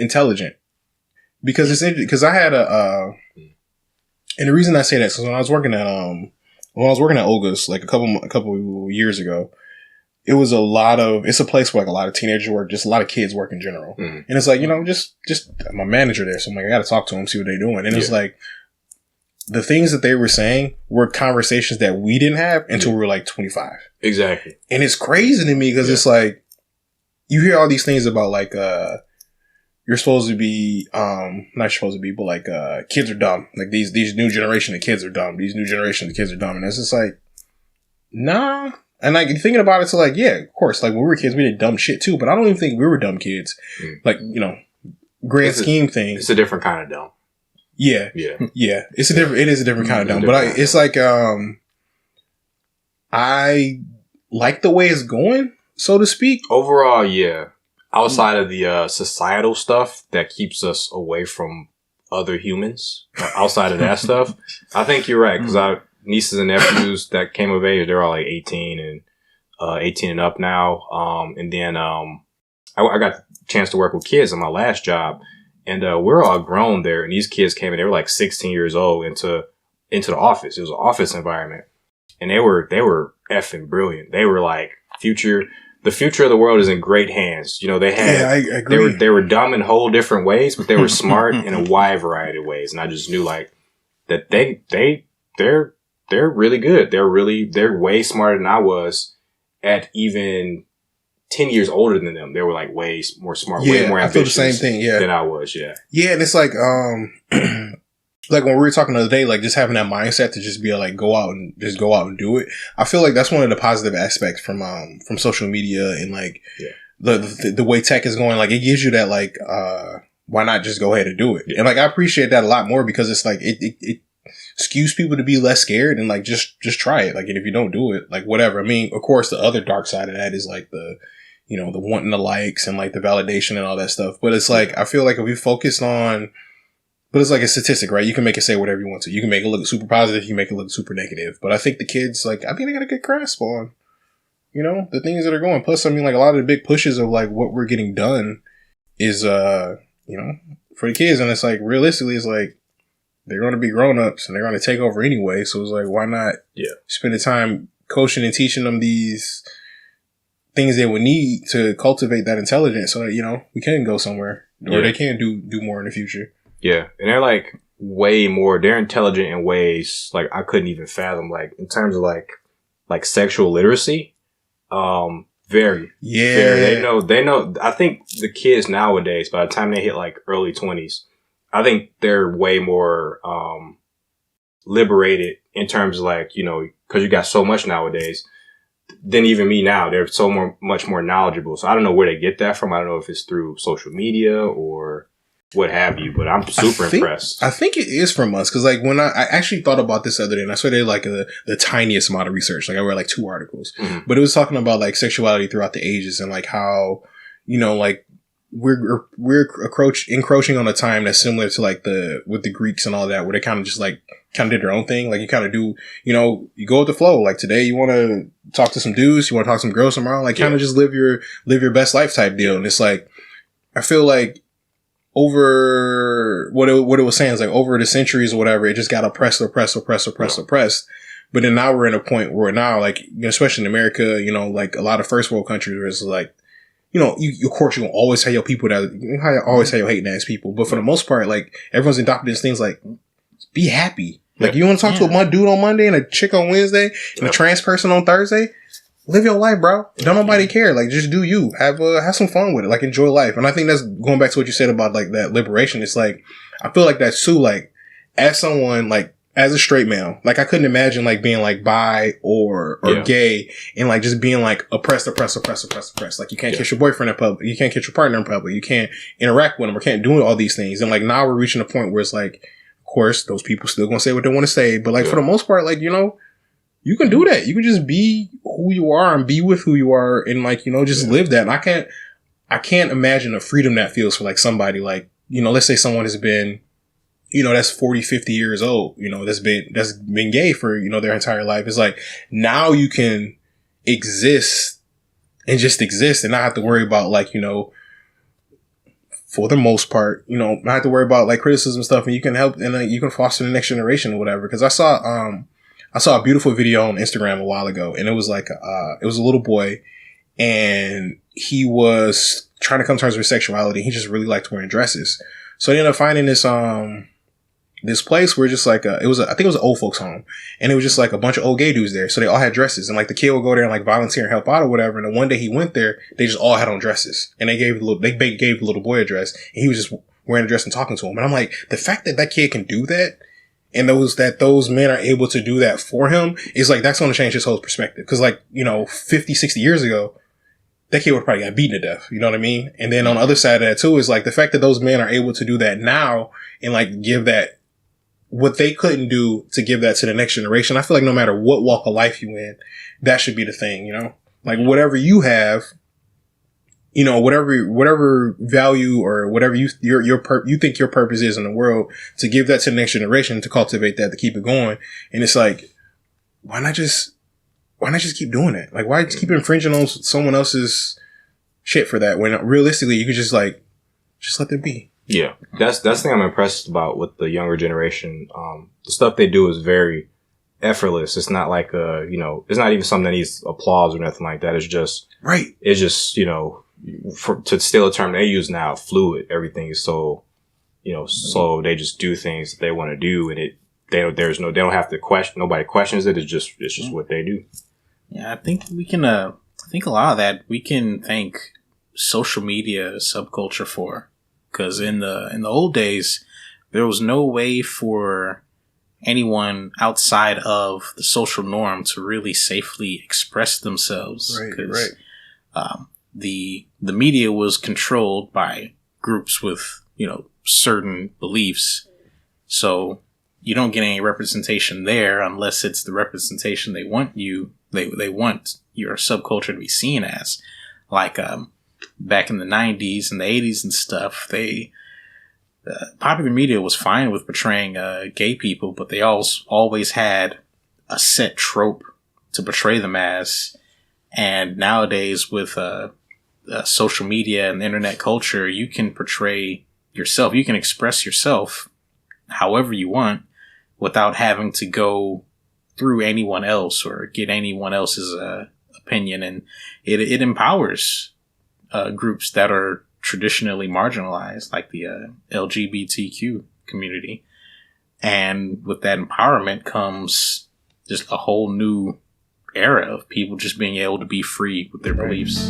intelligent. Because it's interesting, because I had and the reason I say that is when I was working at Olga's like a couple years ago, it was it's a place where like a lot of teenagers work, just a lot of kids work in general. And it's like, just my manager there. So I'm like, I got to talk to them, see what they're doing. And it's like, the things that they were saying were conversations that we didn't have until we were like 25. Exactly. And it's crazy to me because it's like, you hear all these things about like, you're supposed to be, not supposed to be, but like, kids are dumb. Like these new generation of kids are dumb. These new generation of kids are dumb. And it's just like, nah. And like thinking about it, it's like, yeah, of course, like when we were kids, we did dumb shit too, but I don't even think we were dumb kids. Like, grand scheme thing. It's a different kind of dumb. Yeah. Yeah. It is a different kind of dumb, but it's like, I like the way it's going, so to speak. Overall, yeah. Outside of the societal stuff that keeps us away from other humans, outside of that stuff, I think you're right. Because our nieces and nephews that came of age, they're all like 18 and up now. And then I got the chance to work with kids in my last job, and we're all grown there. And these kids came in, they were like 16 years old into the office. It was an office environment, and they were effing brilliant. They were like the future of the world is in great hands. They had, I agree. They were dumb in whole different ways, but they were smart in a wide variety of ways. And I just knew like that they're really good. They're way smarter than I was at even 10 years older than them. They were like way more smart, way more ambitious. I feel the same thing. Yeah. Than I was. Yeah. Yeah. And it's like, like when we were talking the other day, like just having that mindset to just be like, go out and do it. I feel like that's one of the positive aspects from social media and like the way tech is going. Like it gives you that like, why not just go ahead and do it? Yeah. And like, I appreciate that a lot more because it's like, it skews people to be less scared and like, just try it. Like, and if you don't do it, like whatever. I mean, of course, the other dark side of that is like the wanting the likes and like the validation and all that stuff. But it's like, I feel like if we focused on, but it's like a statistic, right? You can make it say whatever you want to. You can make it look super positive. You can make it look super negative. But I think the kids, like, I think they got a good grasp on, the things that are going. Plus, I mean, like a lot of the big pushes of like what we're getting done is, for the kids. And it's like, realistically, it's like, they're going to be grown-ups and they're going to take over anyway. So it's like, why not spend the time coaching and teaching them these things they would need to cultivate that intelligence so that, we can go somewhere or they can do more in the future. Yeah. And they're like they're intelligent in ways like I couldn't even fathom, like in terms of like sexual literacy. Very. They know. I think the kids nowadays, by the time they hit like early 20s, I think they're way more, liberated in terms of like, cause you got so much nowadays than even me now. They're much more knowledgeable. So I don't know where they get that from. I don't know if it's through social media or what have you, but I'm super impressed. I think it is from us. Cause like when I actually thought about this the other day and I saw they like the tiniest amount of research. Like I read like 2 articles, but it was talking about like sexuality throughout the ages and like how, like we're encroaching on a time that's similar to like with the Greeks and all that, where they kind of just like did their own thing. Like you kind of do, you go with the flow. Like today you want to talk to some dudes, you want to talk to some girls tomorrow, like kind of just live your best life type deal. And it's like, I feel like over what it was saying is like over the centuries or whatever, it just got oppressed. But then now we're in a point where now, like, especially in America, like a lot of first world countries where it's like, of course you will always have your people always have your hating ass people. But for the most part, like everyone's adopted these things like, be happy. Like you want to talk to a dude on Monday and a chick on Wednesday and a trans person on Thursday? Live your life, bro. Don't nobody care. Like, just do you. Have some fun with it. Like, enjoy life. And I think that's going back to what you said about, like, that liberation. It's like, I feel like that's too, like, as someone, like, as a straight male, like, I couldn't imagine, like, being, like, bi or gay and, like, just being, like, oppressed. Like, you can't kiss your boyfriend in public. You can't kiss your partner in public. You can't interact with them or can't do all these things. And, like, now we're reaching a point where it's, like, of course, those people still gonna say what they want to say. But, like, for the most part, like, you can do that. You can just be who you are and be with who you are and like, just live that. And I can't imagine the freedom that feels for like somebody like, let's say someone has been, that's 40, 50 years old, that's been gay for, their entire life. It's like now you can exist and just exist and not have to worry about like, for the most part, you know, not have to worry about like criticism and stuff, and you can help and you can foster the next generation or whatever. Because I saw a beautiful video on Instagram a while ago, and it was like it was a little boy, and he was trying to come to terms with sexuality. He just really liked wearing dresses, so he ended up finding this place where just like I think it was an old folks home, and it was just like a bunch of old gay dudes there. So they all had dresses, and like the kid would go there and like volunteer and help out or whatever. And then one day he went there, they just all had on dresses, and they gave the little boy a dress, and he was just wearing a dress and talking to him. And I'm like, the fact that kid can do that, and those men are able to do that for him is like, that's going to change his whole perspective. Cause like, you know, 50, 60 years ago, that kid would probably got beaten to death. You know what I mean? And then on the other side of that too is like the fact that those men are able to do that now and like give that, what they couldn't do to give that to the next generation. I feel like no matter what walk of life you in, that should be the thing, you know, like whatever you have, you know, whatever value or whatever you think your purpose is in the world, to give that to the next generation, to cultivate that, to keep it going. And it's like, why not just keep doing it? Like, why just keep infringing on someone else's shit for that, when realistically you could just let them be. Yeah, that's the thing I'm impressed about with the younger generation. The stuff they do is very effortless. It's not like you know, it's not even something that needs applause or nothing like that. It's just right. It's just, you know, to steal a term they use now, fluid. Everything is so, you know, so they just do things that they want to do, and they don't have to question. Nobody questions it. It's just what they do. Yeah, I think we can. I think a lot of that we can thank social media subculture for. Because in the old days, there was no way for anyone outside of the social norm to really safely express themselves. Right. The media was controlled by groups with, you know, certain beliefs. So you don't get any representation there unless it's the representation they want they want your subculture to be seen as. Like, back in the 90s and the 80s and stuff, popular media was fine with portraying gay people, but they always had a set trope to portray them as. And nowadays with social media and the internet culture, you can portray yourself. You can express yourself however you want without having to go through anyone else or get anyone else's opinion. And it empowers groups that are traditionally marginalized, like the LGBTQ community. And with that empowerment comes just a whole new era of people just being able to be free with their beliefs.